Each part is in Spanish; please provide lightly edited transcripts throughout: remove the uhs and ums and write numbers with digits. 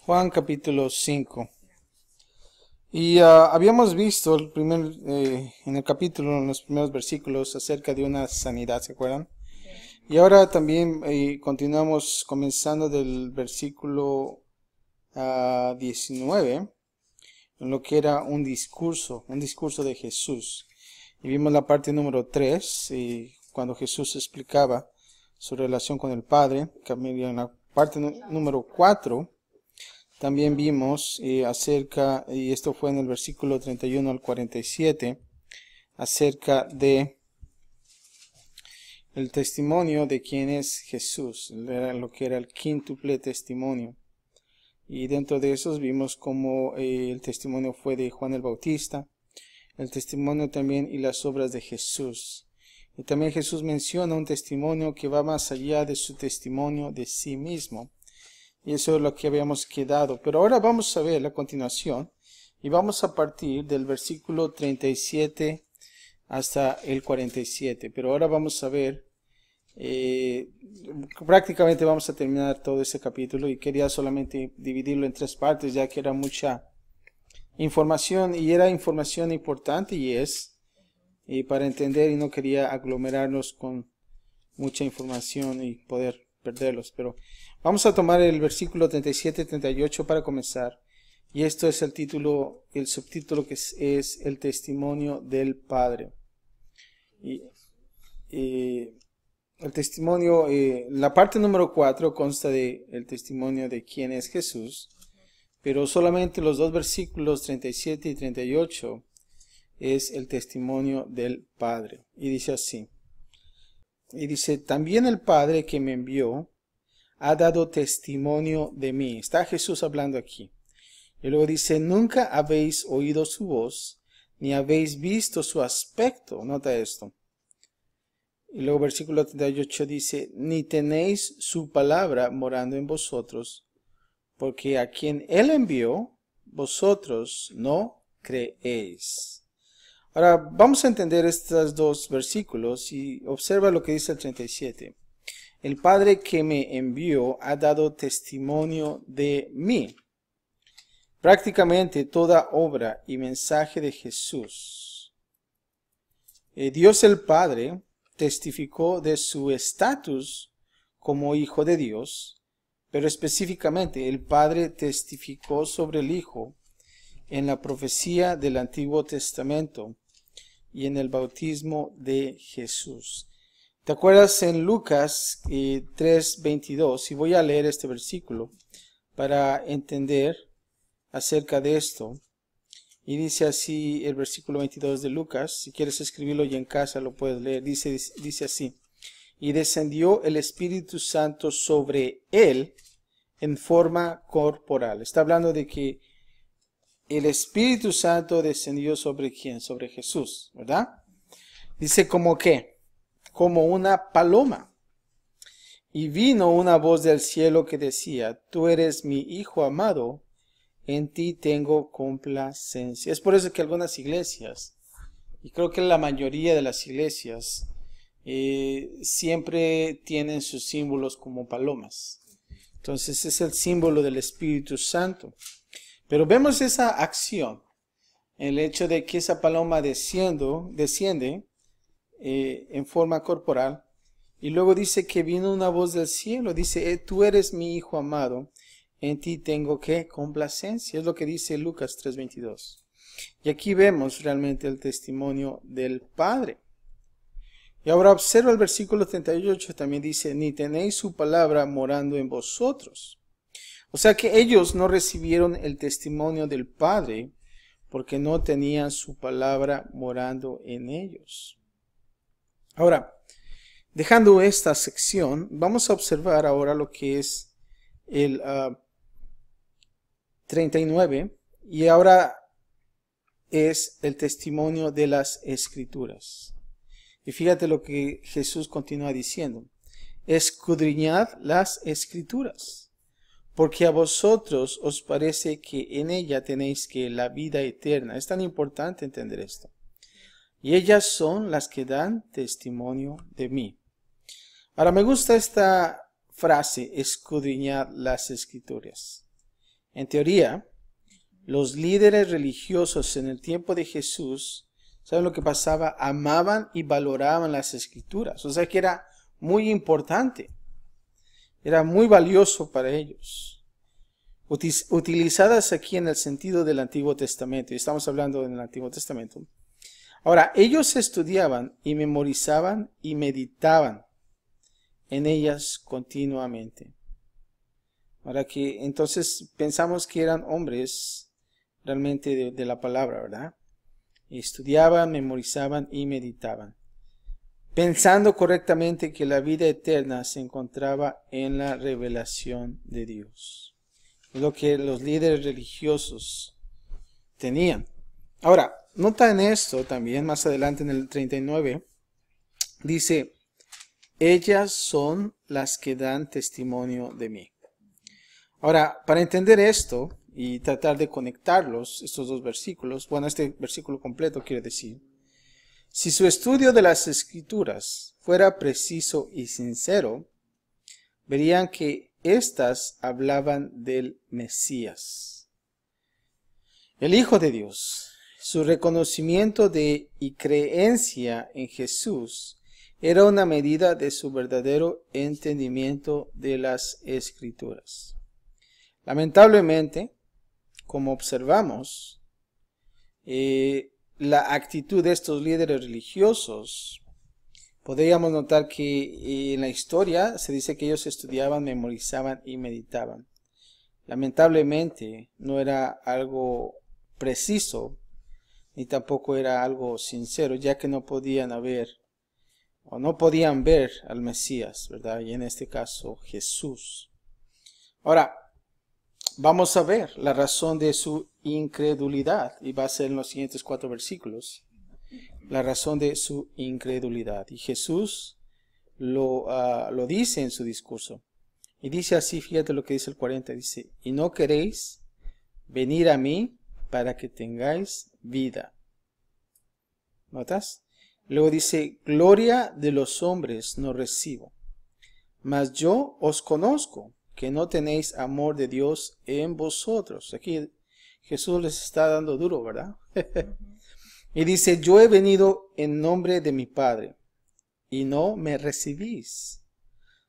Juan capítulo 5. Y habíamos visto en el capítulo, en los primeros versículos, acerca de una sanidad, ¿se acuerdan? Y ahora también continuamos comenzando del versículo 19, en lo que era un discurso de Jesús. Y vimos la parte número 3, cuando Jesús explicaba su relación con el Padre. En la parte número 4, también vimos acerca, y esto fue en el versículo 31 al 47, acerca de el testimonio de quién es Jesús, era lo que era el quíntuple testimonio. Y dentro de esos vimos cómo el testimonio fue de Juan el Bautista, el testimonio también y las obras de Jesús. Y también Jesús menciona un testimonio que va más allá de su testimonio de sí mismo. Y eso es lo que habíamos quedado. Pero ahora vamos a ver la continuación. Y vamos a partir del versículo 37 hasta el 47. Pero ahora vamos a ver, prácticamente vamos a terminar todo ese capítulo. Y quería solamente dividirlo en 3 partes, ya que era mucha información. Y era información importante y para entender, y no quería aglomerarnos con mucha información y poder perderlos. Pero vamos a tomar el versículo 37-38 para comenzar. Y esto es el título, el subtítulo que es el testimonio del Padre. Y el testimonio, la parte número 4 consta de el testimonio de quién es Jesús. Pero solamente los 2 versículos 37 y 38 es el testimonio del Padre. Y dice así. Y dice, también el Padre que me envió ha dado testimonio de mí. Está Jesús hablando aquí. Y luego dice, nunca habéis oído su voz, ni habéis visto su aspecto. Nota esto. Y luego versículo 38 dice, ni tenéis su palabra morando en vosotros, porque a quien él envió, vosotros no creéis. Ahora vamos a entender estos 2 versículos y observa lo que dice el 37. El Padre que me envió ha dado testimonio de mí. Prácticamente toda obra y mensaje de Jesús. Dios el Padre testificó de su estatus como Hijo de Dios, pero específicamente el Padre testificó sobre el Hijo en la profecía del Antiguo Testamento y en el bautismo de Jesús. ¿Te acuerdas en Lucas 3:22? Y voy a leer este versículo para entender acerca de esto. Y dice así el versículo 22 de Lucas. Si quieres escribirlo y en casa lo puedes leer. Dice así. Y descendió el Espíritu Santo sobre él en forma corporal. Está hablando de que el Espíritu Santo descendió sobre ¿quién? Sobre Jesús, ¿verdad? Dice como que, como una paloma. Y vino una voz del cielo que decía, tú eres mi Hijo amado, en ti tengo complacencia. Es por eso que algunas iglesias, y creo que la mayoría de las iglesias, siempre tienen sus símbolos como palomas. Entonces es el símbolo del Espíritu Santo. Pero vemos esa acción, el hecho de que esa paloma desciende en forma corporal, y luego dice que vino una voz del cielo, dice, tú eres mi Hijo amado, en ti tengo que complacencia, es lo que dice Lucas 3:22. Y aquí vemos realmente el testimonio del Padre. Y ahora observa el versículo 38, también dice, ni tenéis su palabra morando en vosotros. O sea que ellos no recibieron el testimonio del Padre porque no tenían su palabra morando en ellos. Ahora, dejando esta sección, vamos a observar ahora lo que es el 39 y ahora es el testimonio de las Escrituras. Y fíjate lo que Jesús continúa diciendo. Escudriñad las Escrituras, porque a vosotros os parece que en ella tenéis que la vida eterna. Es tan importante entender esto. Y ellas son las que dan testimonio de mí. Ahora me gusta esta frase, escudriñad las Escrituras. En teoría, los líderes religiosos en el tiempo de Jesús, ¿saben lo que pasaba? Amaban y valoraban las Escrituras. O sea que era muy importante. Era muy valioso para ellos. Utilizadas aquí en el sentido del Antiguo Testamento. Y estamos hablando en el Antiguo Testamento. Ahora, ellos estudiaban y memorizaban y meditaban en ellas continuamente. Ahora que entonces pensamos que eran hombres realmente de la palabra, ¿verdad? Estudiaban, memorizaban y meditaban, pensando correctamente que la vida eterna se encontraba en la revelación de Dios. Es lo que los líderes religiosos tenían. Ahora, nota en esto también, más adelante en el 39, dice, ellas son las que dan testimonio de mí. Ahora, para entender esto y tratar de conectarlos, estos dos versículos, bueno, este versículo completo quiere decir, si su estudio de las Escrituras fuera preciso y sincero, verían que éstas hablaban del Mesías, el Hijo de Dios. Su reconocimiento de y creencia en Jesús era una medida de su verdadero entendimiento de las Escrituras. Lamentablemente, como observamos, la actitud de estos líderes religiosos, podríamos notar que en la historia se dice que ellos estudiaban, memorizaban y meditaban. Lamentablemente, no era algo preciso, ni tampoco era algo sincero, ya que no podían ver al Mesías, ¿verdad? Y en este caso, Jesús. Ahora, vamos a ver la razón de su incredulidad, y va a ser en los siguientes 4 versículos, la razón de su incredulidad. Y Jesús lo dice en su discurso. Y dice así, fíjate lo que dice el 40, dice, y no queréis venir a mí para que tengáis vida. ¿Notas? Luego dice, gloria de los hombres no recibo, mas yo os conozco, que no tenéis amor de Dios en vosotros. Aquí Jesús les está dando duro, ¿verdad? Y dice, yo he venido en nombre de mi Padre, y no me recibís.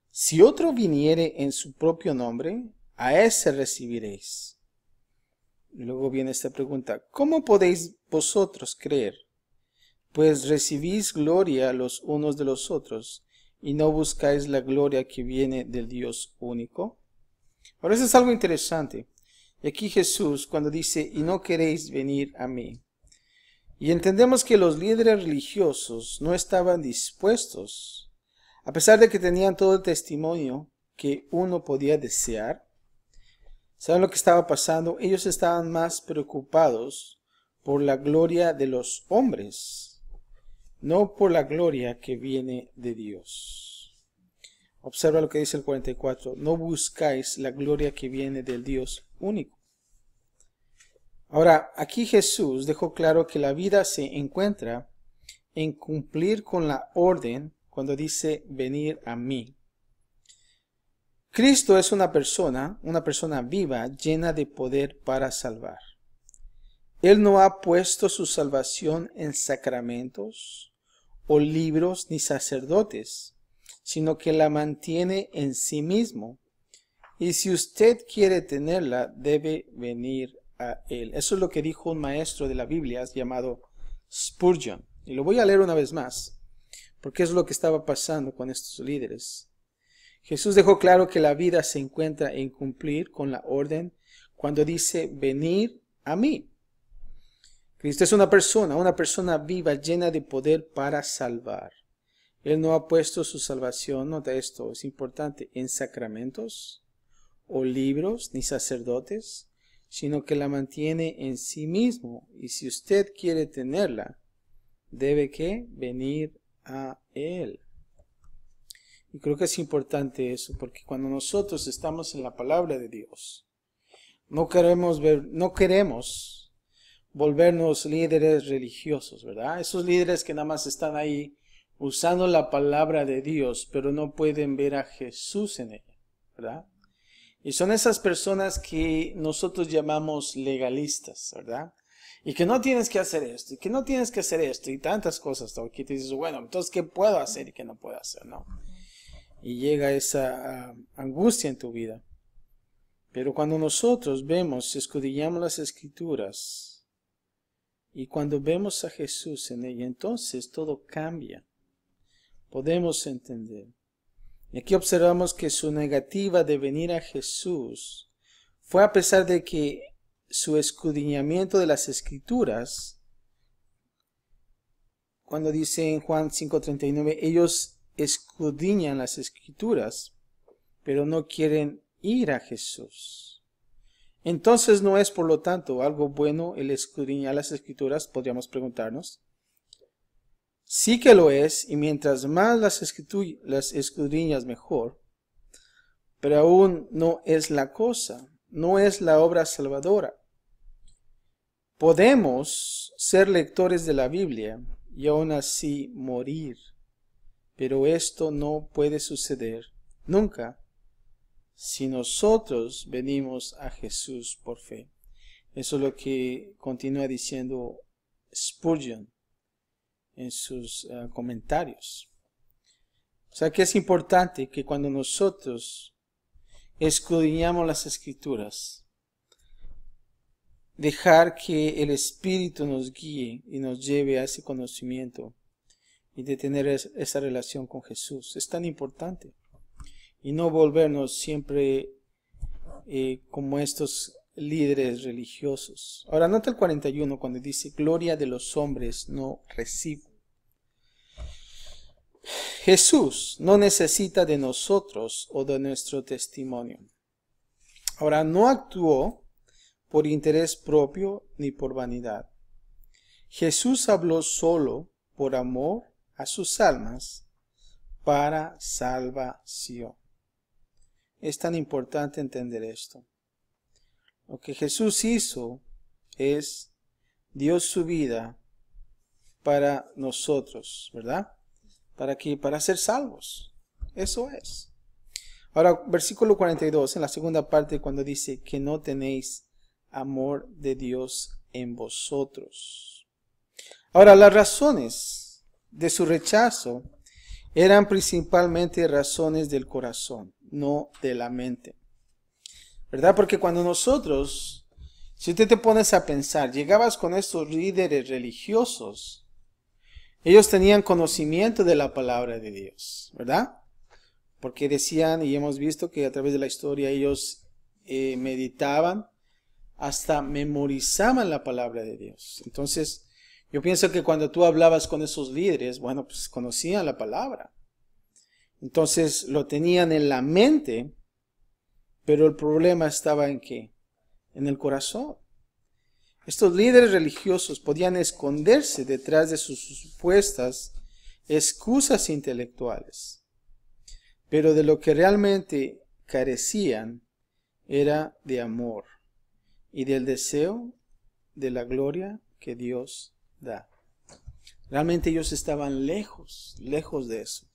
Si otro viniere en su propio nombre, a ese recibiréis. Y luego viene esta pregunta, ¿cómo podéis vosotros creer? Pues recibís gloria los unos de los otros, y no buscáis la gloria que viene del Dios único. Ahora eso es algo interesante. Y aquí Jesús cuando dice, y no queréis venir a mí. Y entendemos que los líderes religiosos no estaban dispuestos, a pesar de que tenían todo el testimonio que uno podía desear. ¿Saben lo que estaba pasando? Ellos estaban más preocupados por la gloria de los hombres, no por la gloria que viene de Dios. Observa lo que dice el 44. No buscáis la gloria que viene del Dios único. Ahora, aquí Jesús dejó claro que la vida se encuentra en cumplir con la orden cuando dice venir a mí. Cristo es una persona viva, llena de poder para salvar. Él no ha puesto su salvación en sacramentos o libros ni sacerdotes, sino que la mantiene en sí mismo. Y si usted quiere tenerla, debe venir a Él. Eso es lo que dijo un maestro de la Biblia llamado Spurgeon. Y lo voy a leer una vez más, porque es lo que estaba pasando con estos líderes. Jesús dejó claro que la vida se encuentra en cumplir con la orden cuando dice venir a mí. Cristo es una persona viva, llena de poder para salvar. Él no ha puesto su salvación, nota esto, es importante, en sacramentos o libros ni sacerdotes, sino que la mantiene en sí mismo. Y si usted quiere tenerla, debe que venir a Él. Y creo que es importante eso, porque cuando nosotros estamos en la palabra de Dios, no queremos volvernos líderes religiosos, ¿verdad? Esos líderes que nada más están ahí usando la palabra de Dios, pero no pueden ver a Jesús en ella, ¿verdad? Y son esas personas que nosotros llamamos legalistas, ¿verdad? Y que no tienes que hacer esto, y que no tienes que hacer esto, y tantas cosas. Que te dices, bueno, entonces, ¿qué puedo hacer y qué no puedo hacer? ¿No? Y llega esa angustia en tu vida. Pero cuando nosotros vemos, escudriñamos las Escrituras, y cuando vemos a Jesús en ella, entonces todo cambia. Podemos entender. Y aquí observamos que su negativa de venir a Jesús fue a pesar de que su escudriñamiento de las Escrituras, cuando dice en Juan 5:39, ellos escudriñan las Escrituras, pero no quieren ir a Jesús. Entonces no es, por lo tanto, algo bueno el escudriñar las Escrituras, podríamos preguntarnos. Sí que lo es, y mientras más las escudriñas mejor, pero aún no es la cosa, no es la obra salvadora. Podemos ser lectores de la Biblia y aún así morir, pero esto no puede suceder nunca si nosotros venimos a Jesús por fe. Eso es lo que continúa diciendo Spurgeon en sus comentarios. O sea que es importante que cuando nosotros escudriñamos las Escrituras, dejar que el Espíritu nos guíe y nos lleve a ese conocimiento y de tener esa relación con Jesús. Es tan importante. Y no volvernos siempre como estos líderes religiosos. Ahora nota el 41 cuando dice, gloria de los hombres no recibo. Jesús no necesita de nosotros o de nuestro testimonio. Ahora, no actuó por interés propio ni por vanidad. Jesús habló solo por amor a sus almas para salvación. Es tan importante entender esto. Lo que Jesús hizo es, dio su vida para nosotros, ¿verdad? Para ser salvos. Eso es. Ahora, versículo 42, en la segunda parte, cuando dice que no tenéis amor de Dios en vosotros. Ahora, las razones de su rechazo eran principalmente razones del corazón, no de la mente. ¿Verdad? Porque cuando nosotros, si usted te pones a pensar, llegabas con estos líderes religiosos, ellos tenían conocimiento de la palabra de Dios, ¿verdad? Porque decían, y hemos visto que a través de la historia ellos meditaban, hasta memorizaban la palabra de Dios. Entonces, yo pienso que cuando tú hablabas con esos líderes, bueno, pues conocían la palabra. Entonces, lo tenían en la mente, pero el problema estaba en ¿qué? En el corazón. Estos líderes religiosos podían esconderse detrás de sus supuestas excusas intelectuales, pero de lo que realmente carecían era de amor y del deseo de la gloria que Dios da. Realmente ellos estaban lejos de eso,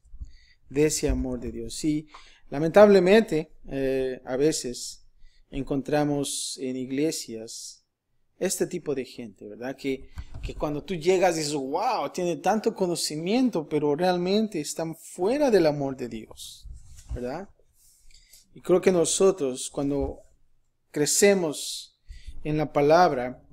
de ese amor de Dios. Y lamentablemente a veces encontramos en iglesias este tipo de gente, ¿verdad? Que cuando tú llegas dices, wow, tiene tanto conocimiento, pero realmente están fuera del amor de Dios, ¿verdad? Y creo que nosotros, cuando crecemos en la palabra,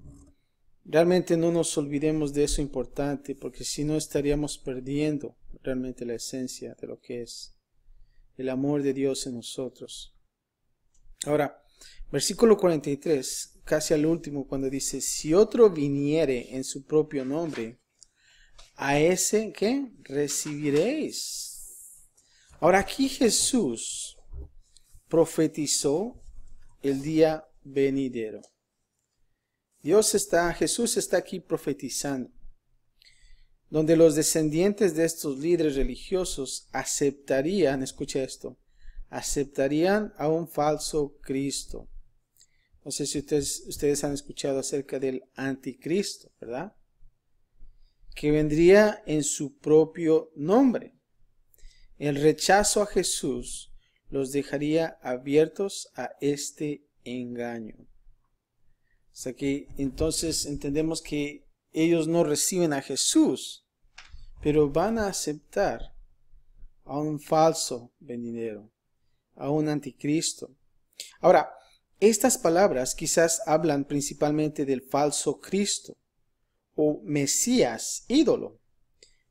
realmente no nos olvidemos de eso importante, porque si no estaríamos perdiendo realmente la esencia de lo que es el amor de Dios en nosotros. Ahora, versículo 43, casi al último, cuando dice, si otro viniere en su propio nombre, a ese, ¿qué? Recibiréis. Ahora aquí Jesús profetizó el día venidero. Jesús está aquí profetizando, donde los descendientes de estos líderes religiosos aceptarían, escucha esto, aceptarían a un falso Cristo. No sé si ustedes han escuchado acerca del anticristo, ¿verdad? Que vendría en su propio nombre. El rechazo a Jesús los dejaría abiertos a este engaño. O sea que entonces entendemos que ellos no reciben a Jesús, pero van a aceptar a un falso venidero, a un anticristo. Ahora, estas palabras quizás hablan principalmente del falso Cristo o Mesías ídolo,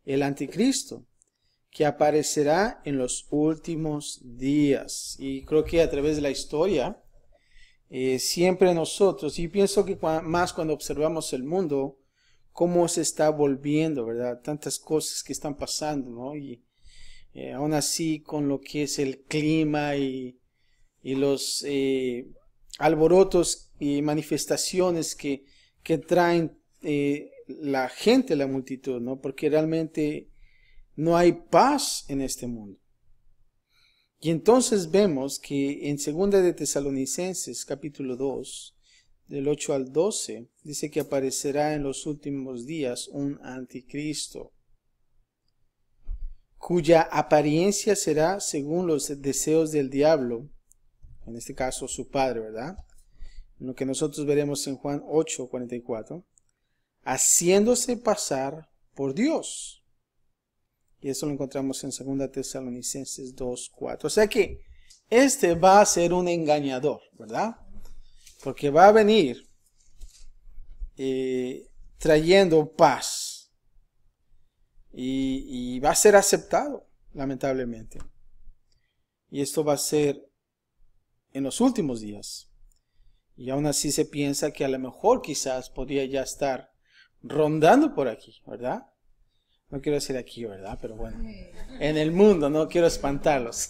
el anticristo, que aparecerá en los últimos días. Y creo que a través de la historia, siempre nosotros, y pienso que más cuando observamos el mundo, cómo se está volviendo, ¿verdad? Tantas cosas que están pasando, ¿no? Y aún así con lo que es el clima y los alborotos y manifestaciones que traen la gente, la multitud, ¿no? Porque realmente no hay paz en este mundo. Y entonces vemos que en 2 de Tesalonicenses, capítulo 2, del 8 al 12, dice que aparecerá en los últimos días un anticristo, cuya apariencia será según los deseos del diablo, en este caso su padre, ¿verdad? Lo que nosotros veremos en Juan 8:44, haciéndose pasar por Dios. Y eso lo encontramos en 2 Tesalonicenses 2:4. O sea que este va a ser un engañador, ¿verdad? Porque va a venir trayendo paz. Y va a ser aceptado, lamentablemente. Y esto va a ser en los últimos días. Y aún así se piensa que a lo mejor quizás podría ya estar rondando por aquí, ¿verdad? No quiero decir aquí, ¿verdad? Pero bueno, en el mundo, no quiero espantarlos.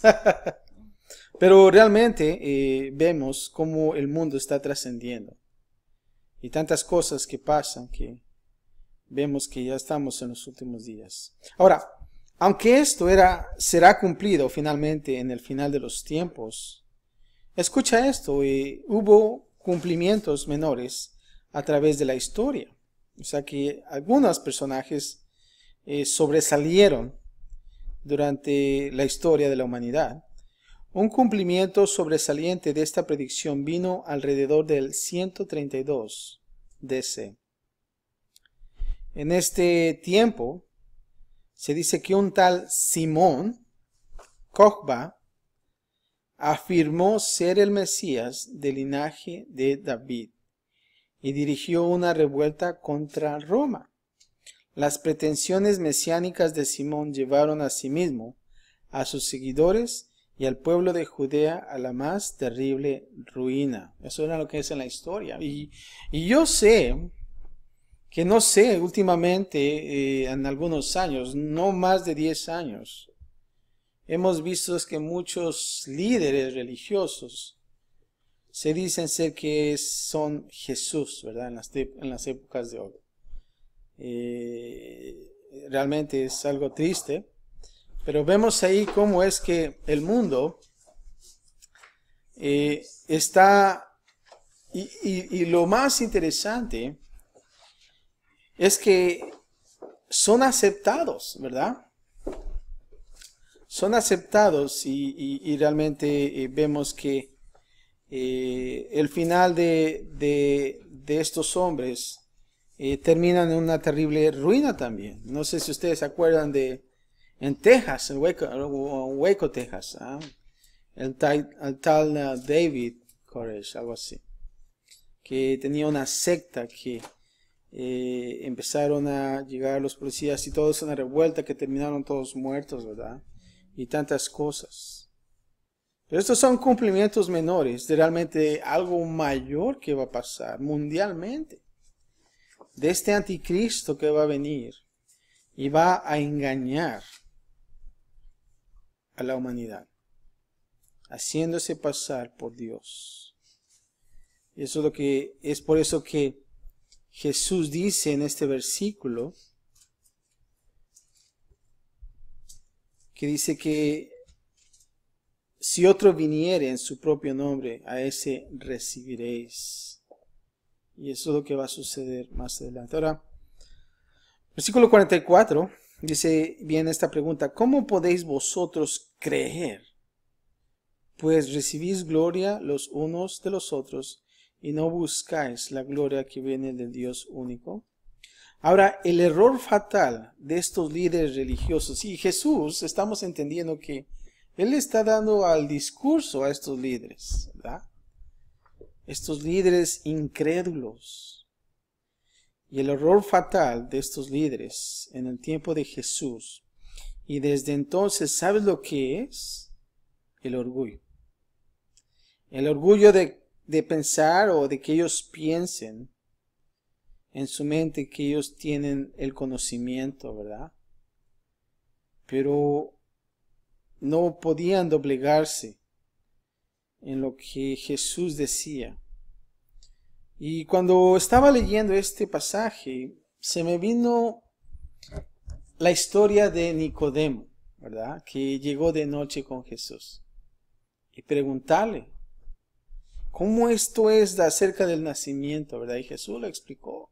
Pero realmente vemos cómo el mundo está trascendiendo. Y tantas cosas que pasan que vemos que ya estamos en los últimos días. Ahora, aunque esto será cumplido finalmente en el final de los tiempos, escucha esto, hubo cumplimientos menores a través de la historia. O sea que algunos personajes sobresalieron durante la historia de la humanidad. Un cumplimiento sobresaliente de esta predicción vino alrededor del 132 DC. En este tiempo se dice que un tal Simón Kochba afirmó ser el Mesías del linaje de David y dirigió una revuelta contra Roma. Las pretensiones mesiánicas de Simón llevaron a sí mismo, a sus seguidores y al pueblo de Judea a la más terrible ruina. Eso era lo que es en la historia. Y yo sé que no sé, últimamente, en algunos años, no más de 10 años, hemos visto que muchos líderes religiosos se dicen ser que son Jesús, ¿verdad? En las épocas de hoy. Realmente es algo triste, pero vemos ahí cómo es que el mundo está, y lo más interesante es que son aceptados, ¿verdad? Son aceptados y realmente vemos que el final de estos hombres terminan en una terrible ruina también. No sé si ustedes se acuerdan en Texas, en Waco, Texas, el tal David Koresh, algo así, que tenía una secta que empezaron a llegar los policías y todos en una revuelta que terminaron todos muertos, ¿verdad? Y tantas cosas. Pero estos son cumplimientos menores de realmente algo mayor que va a pasar mundialmente. De este anticristo que va a venir y va a engañar a la humanidad, haciéndose pasar por Dios. Y eso es lo que es por eso que Jesús dice en este versículo, que dice que si otro viniere en su propio nombre, a ese recibiréis. Y eso es lo que va a suceder más adelante. Ahora, versículo 44, dice bien esta pregunta: ¿cómo podéis vosotros creer pues recibís gloria los unos de los otros y no buscáis la gloria que viene del Dios único. Ahora, el error fatal de estos líderes religiosos, y Jesús, estamos entendiendo que Él está dando al discurso a estos líderes, ¿verdad? Estos líderes incrédulos. Y el error fatal de estos líderes en el tiempo de Jesús, y desde entonces, ¿sabes lo que es? El orgullo. El orgullo de pensar o de que ellos piensen en su mente que ellos tienen el conocimiento, ¿verdad? Pero no podían doblegarse en lo que Jesús decía. Y cuando estaba leyendo este pasaje, se me vino la historia de Nicodemo, ¿verdad? Que llegó de noche con Jesús. Y preguntarle, ¿cómo esto es acerca del nacimiento, verdad? Y Jesús lo explicó.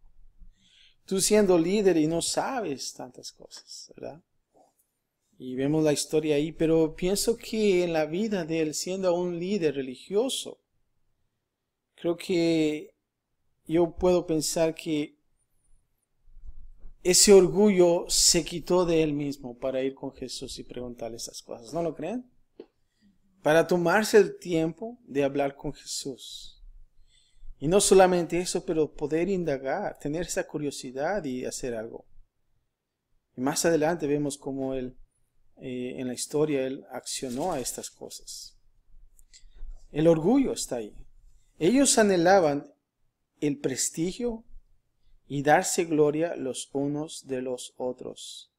Tú siendo líder y no sabes tantas cosas, ¿verdad? Y vemos la historia ahí, pero pienso que en la vida de él, siendo un líder religioso, creo que yo puedo pensar que ese orgullo se quitó de él mismo para ir con Jesús y preguntarle esas cosas. ¿No lo creen? Para tomarse el tiempo de hablar con Jesús. Y no solamente eso, pero poder indagar, tener esa curiosidad y hacer algo. Y más adelante vemos cómo él, en la historia, él accionó a estas cosas. El orgullo está ahí. Ellos anhelaban el prestigio y darse gloria los unos de los otros.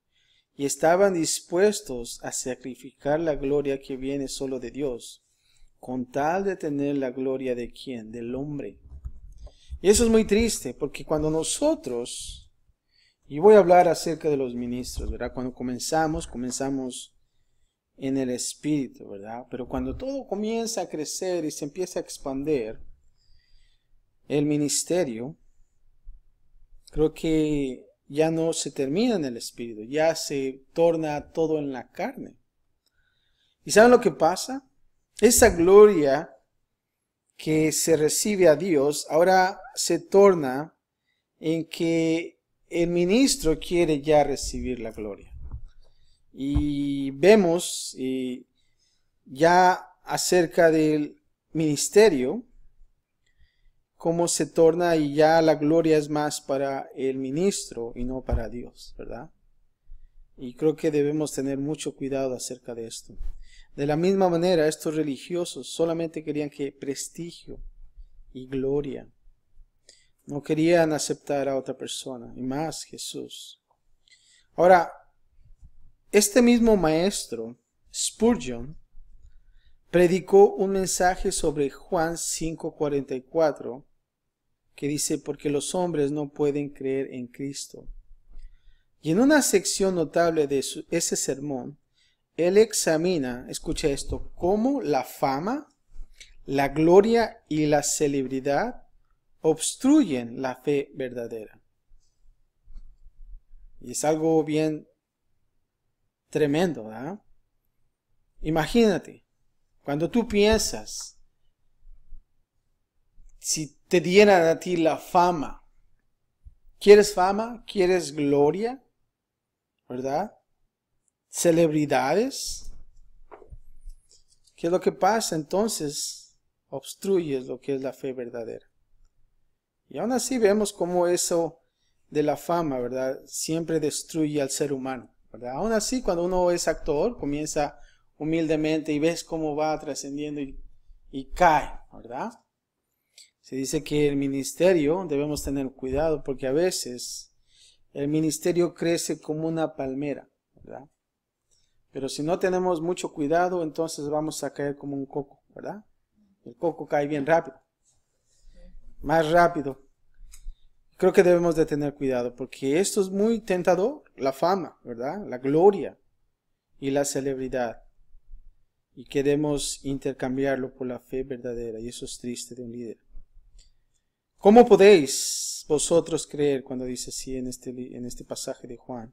Y estaban dispuestos a sacrificar la gloria que viene solo de Dios, con tal de tener la gloria de ¿quién? Del hombre. Y eso es muy triste, porque cuando nosotros, y voy a hablar acerca de los ministros, ¿verdad? Cuando comenzamos en el Espíritu, ¿verdad? Pero cuando todo comienza a crecer y se empieza a expandir, el ministerio, creo que ya no se termina en el Espíritu, ya se torna todo en la carne. ¿Y saben lo que pasa? Esa gloria que se recibe a Dios, ahora se torna en que el ministro quiere ya recibir la gloria. Y vemos ya acerca del ministerio, cómo se torna y ya la gloria es más para el ministro y no para Dios, ¿verdad? Y creo que debemos tener mucho cuidado acerca de esto. De la misma manera, estos religiosos solamente querían que prestigio y gloria. No querían aceptar a otra persona, y más Jesús. Ahora, este mismo maestro, Spurgeon, predicó un mensaje sobre Juan 5:44, que dice, porque los hombres no pueden creer en Cristo. Y en una sección notable de ese sermón, él examina, escucha esto, cómo la fama, la gloria y la celebridad obstruyen la fe verdadera. Y es algo bien tremendo, ¿verdad? Imagínate, cuando tú piensas, si te dieran a ti la fama, ¿quieres fama? ¿Quieres gloria? ¿Verdad? Celebridades. ¿Qué es lo que pasa? Entonces obstruyes lo que es la fe verdadera. Y aún así vemos cómo eso de la fama, ¿verdad? Siempre destruye al ser humano, ¿verdad? Aún así, cuando uno es actor, comienza humildemente y ves cómo va trascendiendo y cae, ¿verdad? Se dice que el ministerio debemos tener cuidado porque a veces el ministerio crece como una palmera, ¿verdad? Pero si no tenemos mucho cuidado, entonces vamos a caer como un coco, ¿verdad? El coco cae bien rápido. Más rápido. Creo que debemos de tener cuidado porque esto es muy tentador, la fama, ¿verdad? La gloria y la celebridad. Y queremos intercambiarlo por la fe verdadera y eso es triste de un líder. ¿Cómo podéis vosotros creer cuando dice así en este pasaje de Juan?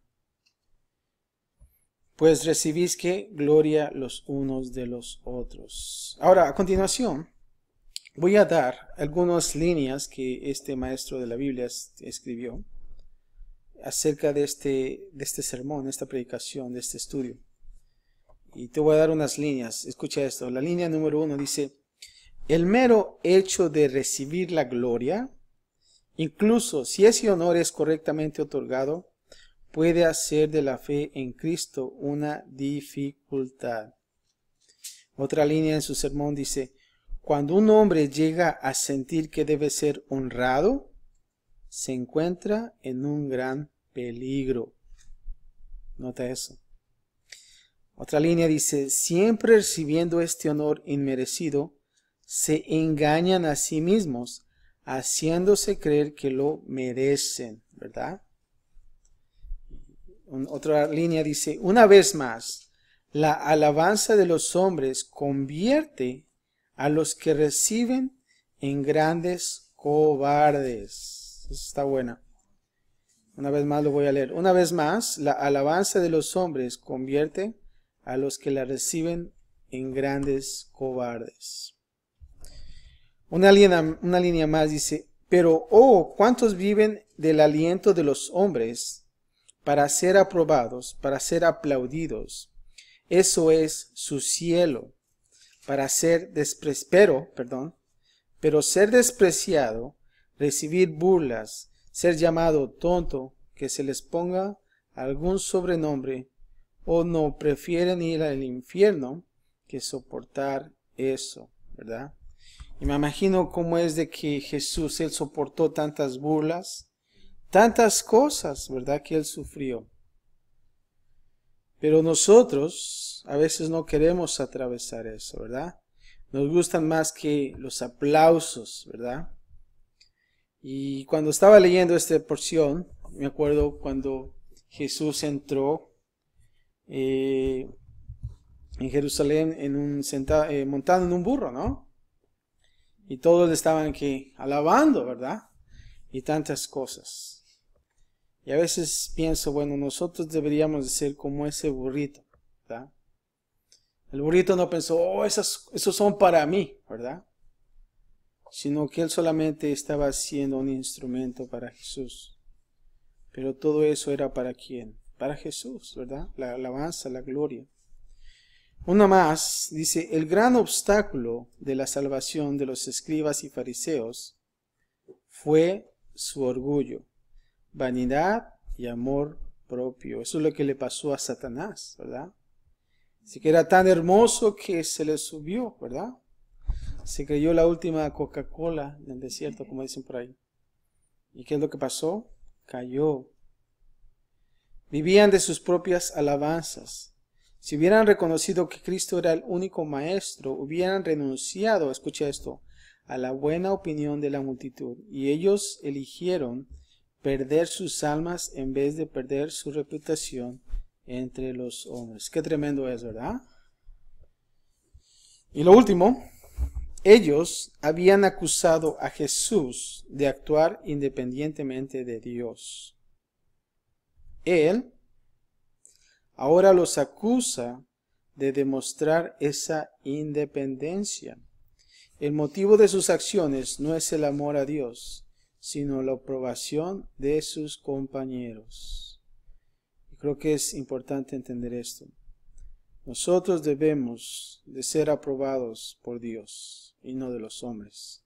pues recibís que gloria los unos de los otros. Ahora, a continuación, voy a dar algunas líneas que este maestro de la Biblia escribió acerca de este sermón, esta predicación, de este estudio. Y te voy a dar unas líneas. Escucha esto. La línea número 1 dice: el mero hecho de recibir la gloria, incluso si ese honor es correctamente otorgado, puede hacer de la fe en Cristo una dificultad. Otra línea en su sermón dice: cuando un hombre llega a sentir que debe ser honrado, se encuentra en un gran peligro. Nota eso. Otra línea dice: siempre recibiendo este honor inmerecido, se engañan a sí mismos, haciéndose creer que lo merecen, ¿verdad? Otra línea dice: una vez más, la alabanza de los hombres convierte a los que reciben en grandes cobardes. Eso está buena. Una vez más lo voy a leer. Una vez más, la alabanza de los hombres convierte a los que la reciben en grandes cobardes. Una línea más dice: pero, oh, ¿cuántos viven del aliento de los hombres para ser aprobados, para ser aplaudidos? Eso es su cielo. Pero ser despreciado, recibir burlas, ser llamado tonto, que se les ponga algún sobrenombre, o no prefieren ir al infierno que soportar eso, ¿verdad? Y me imagino cómo es de que Jesús, Él soportó tantas burlas, tantas cosas, ¿verdad?, que Él sufrió. Pero nosotros a veces no queremos atravesar eso, ¿verdad? Nos gustan más que los aplausos, ¿verdad? Y cuando estaba leyendo esta porción, me acuerdo cuando Jesús entró en Jerusalén montado en un burro, ¿no? Y todos estaban aquí alabando, ¿verdad? Y tantas cosas. Y a veces pienso, bueno, nosotros deberíamos de ser como ese burrito, ¿verdad? El burrito no pensó: oh, esos son para mí, ¿verdad? Sino que él solamente estaba siendo un instrumento para Jesús. Pero todo eso era ¿para quién? Para Jesús, ¿verdad? La alabanza, la gloria. Una más, dice: el gran obstáculo de la salvación de los escribas y fariseos fue su orgullo, vanidad y amor propio. Eso es lo que le pasó a Satanás, ¿verdad? Así que era tan hermoso que se le subió, ¿verdad? Se creyó la última Coca-Cola en el desierto, como dicen por ahí. ¿Y qué es lo que pasó? Cayó. Vivían de sus propias alabanzas. Si hubieran reconocido que Cristo era el único maestro, hubieran renunciado, escucha esto, a la buena opinión de la multitud. Y ellos eligieron perder sus almas en vez de perder su reputación entre los hombres. Qué tremendo es, ¿verdad? Y lo último, ellos habían acusado a Jesús de actuar independientemente de Dios. Él ahora los acusa de demostrar esa independencia. El motivo de sus acciones no es el amor a Dios, sino la aprobación de sus compañeros. Y creo que es importante entender esto. Nosotros debemos de ser aprobados por Dios y no de los hombres.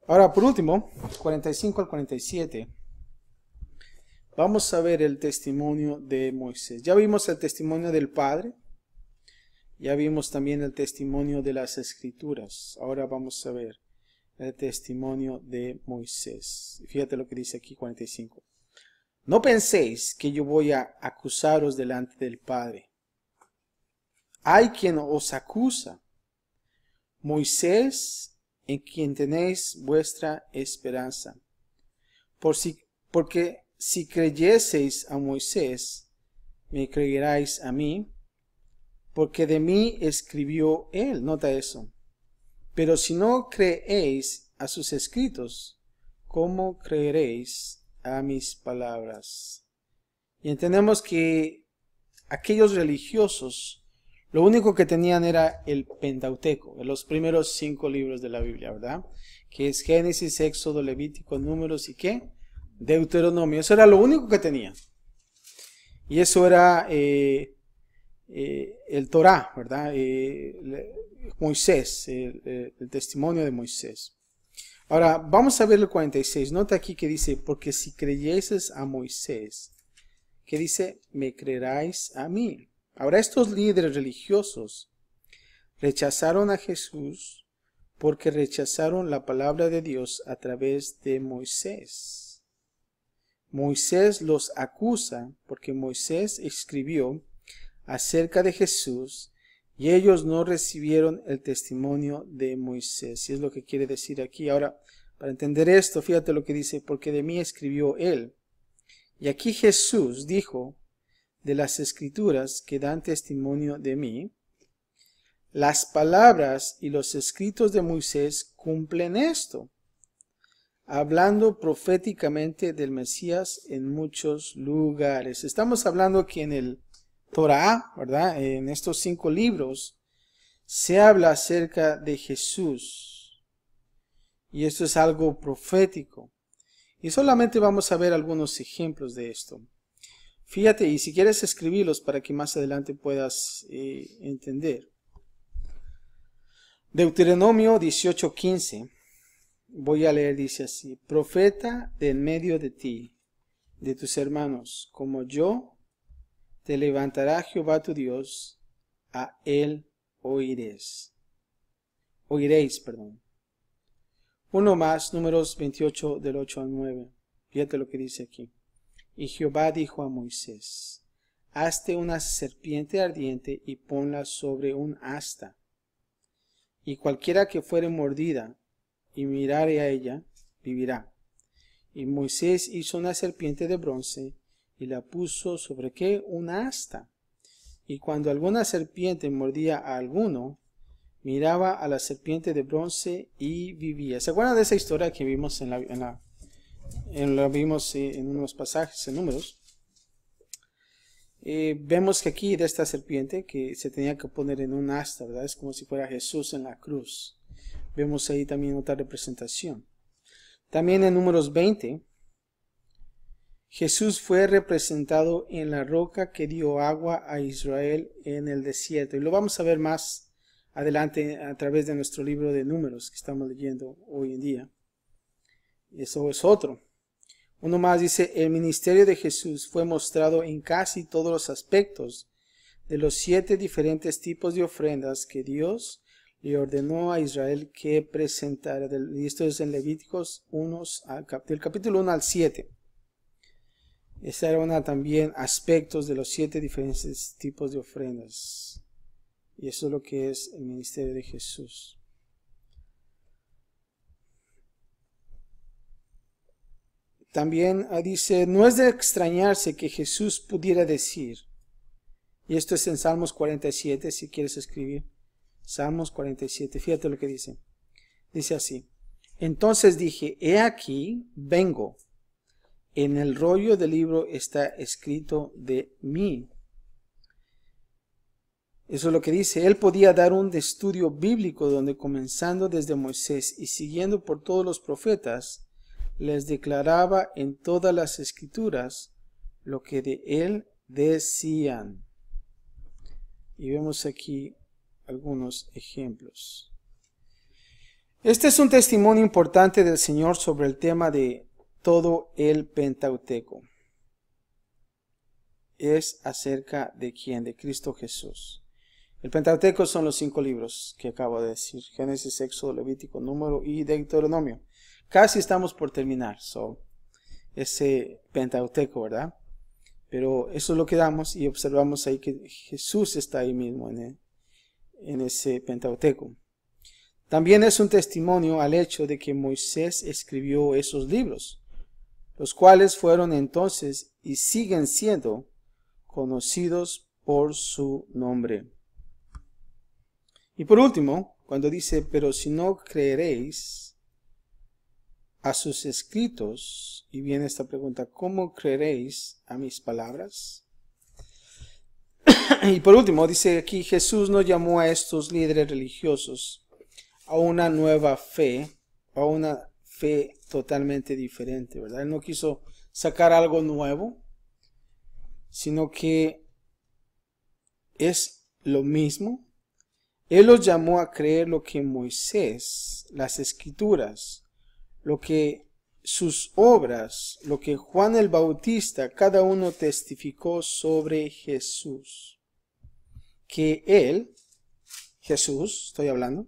Ahora, por último, 45 al 47, vamos a ver el testimonio de Moisés. Ya vimos el testimonio del Padre, ya vimos también el testimonio de las Escrituras. Ahora vamos a ver el testimonio de Moisés. Fíjate lo que dice aquí 45. No penséis que yo voy a acusaros delante del Padre. Hay quien os acusa, Moisés, en quien tenéis vuestra esperanza. Porque si creyeseis a Moisés, me creeráis a mí, porque de mí escribió él. Nota eso. Pero si no creéis a sus escritos, ¿cómo creeréis a mis palabras? Y entendemos que aquellos religiosos, lo único que tenían era el Pentateuco, los primeros 5 libros de la Biblia, ¿verdad? Que es Génesis, Éxodo, Levítico, Números y ¿qué? Deuteronomio. Eso era lo único que tenían. Y eso era el Torá, ¿verdad? Moisés, el testimonio de Moisés. Ahora, vamos a ver el 46. Nota aquí que dice, porque si creyeses a Moisés, que dice, me creeráis a mí. Ahora, estos líderes religiosos rechazaron a Jesús porque rechazaron la palabra de Dios a través de Moisés. Moisés los acusa porque Moisés escribió acerca de Jesús y ellos no recibieron el testimonio de Moisés. Y es lo que quiere decir aquí. Ahora, para entender esto, fíjate lo que dice, porque de mí escribió él. Y aquí Jesús dijo de las escrituras que dan testimonio de mí, las palabras y los escritos de Moisés cumplen esto, hablando proféticamente del Mesías en muchos lugares. Estamos hablando que en el Torá, ¿verdad? En estos 5 libros se habla acerca de Jesús. Y esto es algo profético. Y solamente vamos a ver algunos ejemplos de esto. Fíjate, y si quieres escribirlos para que más adelante puedas entender. Deuteronomio 18:15. Voy a leer, dice así. Profeta de en medio de ti, de tus hermanos, como yo, te levantará Jehová tu Dios, a él oiréis. Uno más, Números 28 del 8 al 9. Fíjate lo que dice aquí. Y Jehová dijo a Moisés, hazte una serpiente ardiente y ponla sobre un asta. Y cualquiera que fuere mordida y mirare a ella, vivirá. Y Moisés hizo una serpiente de bronce y la puso sobre ¿qué? Una asta. Y cuando alguna serpiente mordía a alguno, miraba a la serpiente de bronce y vivía. ¿Se acuerdan de esa historia que vimos vimos en unos pasajes en Números? Vemos que aquí de esta serpiente que se tenía que poner en un asta, ¿verdad? Es como si fuera Jesús en la cruz. Vemos ahí también otra representación. También en Números 20, Jesús fue representado en la roca que dio agua a Israel en el desierto. Y lo vamos a ver más adelante a través de nuestro libro de Números que estamos leyendo hoy en día. Eso es otro. Uno más dice, el ministerio de Jesús fue mostrado en casi todos los aspectos de los 7 diferentes tipos de ofrendas que Dios le ordenó a Israel que presentara. Y esto es en Levíticos 1, del capítulo 1 al 7. Esta era también aspectos de los 7 diferentes tipos de ofrendas. Y eso es lo que es el ministerio de Jesús. También dice, no es de extrañarse que Jesús pudiera decir, y esto es en Salmos 47, si quieres escribir, Salmos 47, fíjate lo que dice. Dice así, entonces dije, he aquí, vengo, en el rollo del libro está escrito de mí. Eso es lo que dice. Él podía dar un estudio bíblico donde comenzando desde Moisés y siguiendo por todos los profetas, les declaraba en todas las escrituras lo que de él decían. Y vemos aquí algunos ejemplos. Este es un testimonio importante del Señor sobre el tema de todo el Pentateuco. Es acerca de quién, de Cristo Jesús. El Pentateuco son los 5 libros que acabo de decir. Génesis, Éxodo, Levítico, Número y Deuteronomio. Casi estamos por terminar. Ese Pentateuco, ¿verdad? Pero eso es lo que damos y observamos ahí que Jesús está ahí mismo en ese Pentateuco. También es un testimonio al hecho de que Moisés escribió esos libros, los cuales fueron entonces y siguen siendo conocidos por su nombre. Y por último, cuando dice, pero si no creeréis a sus escritos, y viene esta pregunta, ¿cómo creeréis a mis palabras? Y por último, dice aquí, Jesús no llamó a estos líderes religiosos a una nueva fe, a una fe totalmente diferente, ¿verdad? Él no quiso sacar algo nuevo, sino que es lo mismo. Él los llamó a creer lo que Moisés, las Escrituras, lo que sus obras, lo que Juan el Bautista, cada uno testificó sobre Jesús. Que Él, Jesús, estoy hablando,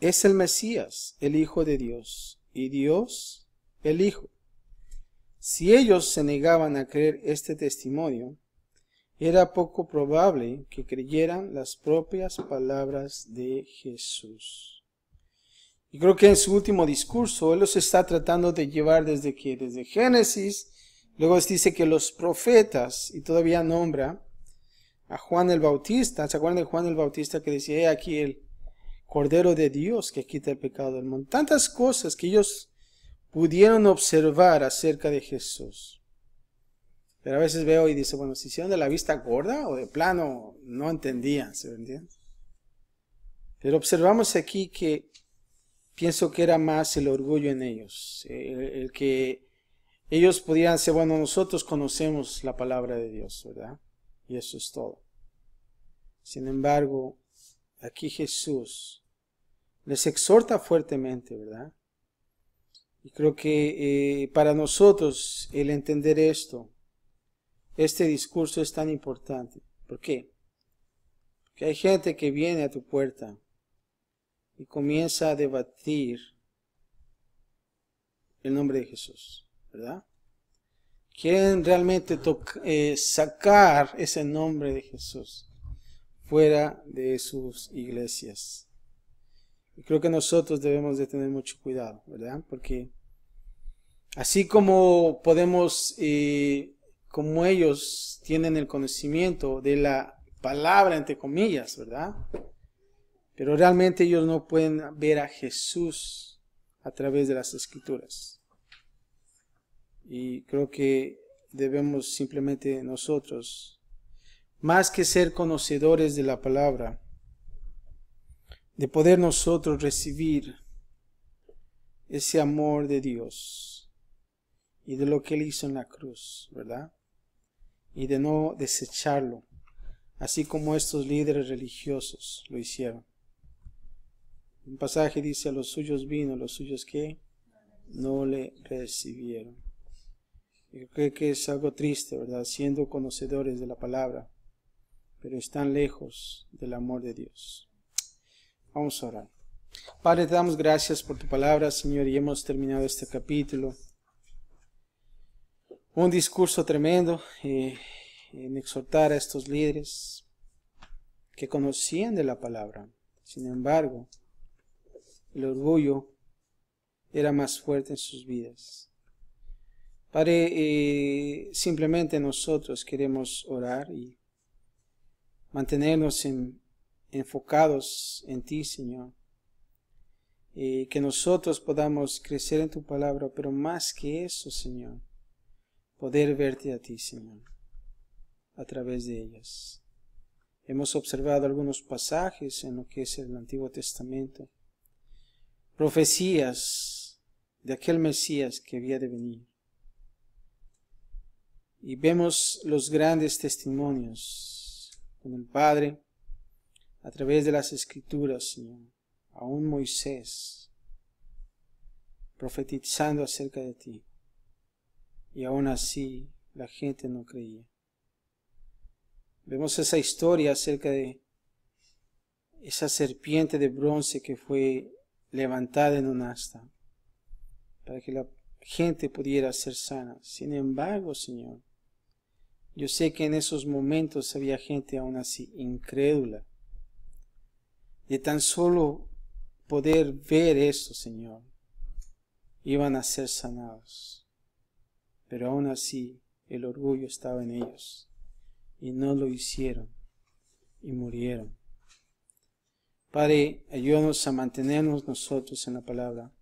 es el Mesías, el Hijo de Dios, y Dios, el Hijo. Si ellos se negaban a creer este testimonio, era poco probable que creyeran las propias palabras de Jesús. Y creo que en su último discurso, Él los está tratando de llevar desde Génesis, luego dice que los profetas, y todavía nombra a Juan el Bautista. ¿Se acuerdan de Juan el Bautista que decía, he aquí el Cordero de Dios que quita el pecado del mundo? Tantas cosas que ellos pudieron observar acerca de Jesús. Pero a veces veo y dice, bueno, ¿se hicieron de la vista gorda o de plano no entendían? ¿Se entiende? Pero observamos aquí que pienso que era más el orgullo en ellos. El que ellos pudieran ser, bueno, nosotros conocemos la palabra de Dios, ¿verdad? Y eso es todo. Sin embargo, aquí Jesús les exhorta fuertemente, ¿verdad? Y creo que para nosotros el entender esto, este discurso es tan importante. ¿Por qué? Porque hay gente que viene a tu puerta y comienza a debatir el nombre de Jesús, ¿verdad? Quieren realmente sacar ese nombre de Jesús fuera de sus iglesias. Y creo que nosotros debemos de tener mucho cuidado, ¿verdad? Porque así como podemos, como ellos tienen el conocimiento de la palabra, entre comillas, ¿verdad? Pero realmente ellos no pueden ver a Jesús a través de las Escrituras. Y creo que debemos simplemente nosotros, más que ser conocedores de la palabra, de poder nosotros recibir ese amor de Dios y de lo que Él hizo en la cruz, ¿verdad? Y de no desecharlo, así como estos líderes religiosos lo hicieron. Un pasaje dice, a los suyos vino, los suyos que no le recibieron. Yo creo que es algo triste, ¿verdad? Siendo conocedores de la palabra, pero están lejos del amor de Dios. Vamos a orar. Padre, te damos gracias por tu palabra, Señor, y hemos terminado este capítulo. Un discurso tremendo en exhortar a estos líderes que conocían de la palabra. Sin embargo, el orgullo era más fuerte en sus vidas. Padre, simplemente nosotros queremos orar y mantenernos enfocados en ti, Señor. Que nosotros podamos crecer en tu palabra, pero más que eso, Señor, poder verte a ti, Señor, a través de ellas. Hemos observado algunos pasajes en lo que es el Antiguo Testamento, profecías de aquel Mesías que había de venir. Y vemos los grandes testimonios con el Padre a través de las Escrituras, Señor. Aún Moisés profetizando acerca de ti. Y aún así la gente no creía. Vemos esa historia acerca de esa serpiente de bronce que fue levantada en un asta para que la gente pudiera ser sana. Sin embargo, Señor, yo sé que en esos momentos había gente aún así incrédula. De tan solo poder ver eso, Señor, iban a ser sanados. Pero aún así el orgullo estaba en ellos y no lo hicieron y murieron. Padre, ayúdanos a mantenernos nosotros en la palabra.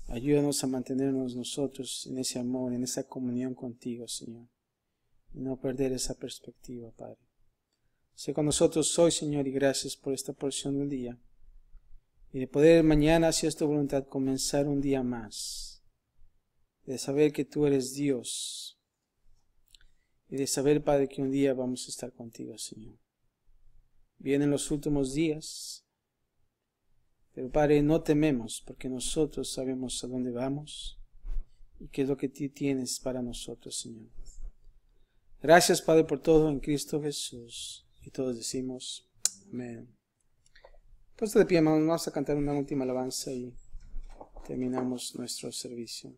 Ayúdanos a mantenernos nosotros en ese amor, en esa comunión contigo, Señor. Y no perder esa perspectiva, Padre. Sé con nosotros hoy, Señor, y gracias por esta porción del día. Y de poder mañana, si es tu voluntad, comenzar un día más. De saber que tú eres Dios. Y de saber, Padre, que un día vamos a estar contigo, Señor. Vienen los últimos días. Pero, Padre, no tememos, porque nosotros sabemos a dónde vamos y qué es lo que tú tienes para nosotros, Señor. Gracias, Padre, por todo en Cristo Jesús. Y todos decimos, amén. Puesto de pie, hermanos, vamos a cantar una última alabanza y terminamos nuestro servicio.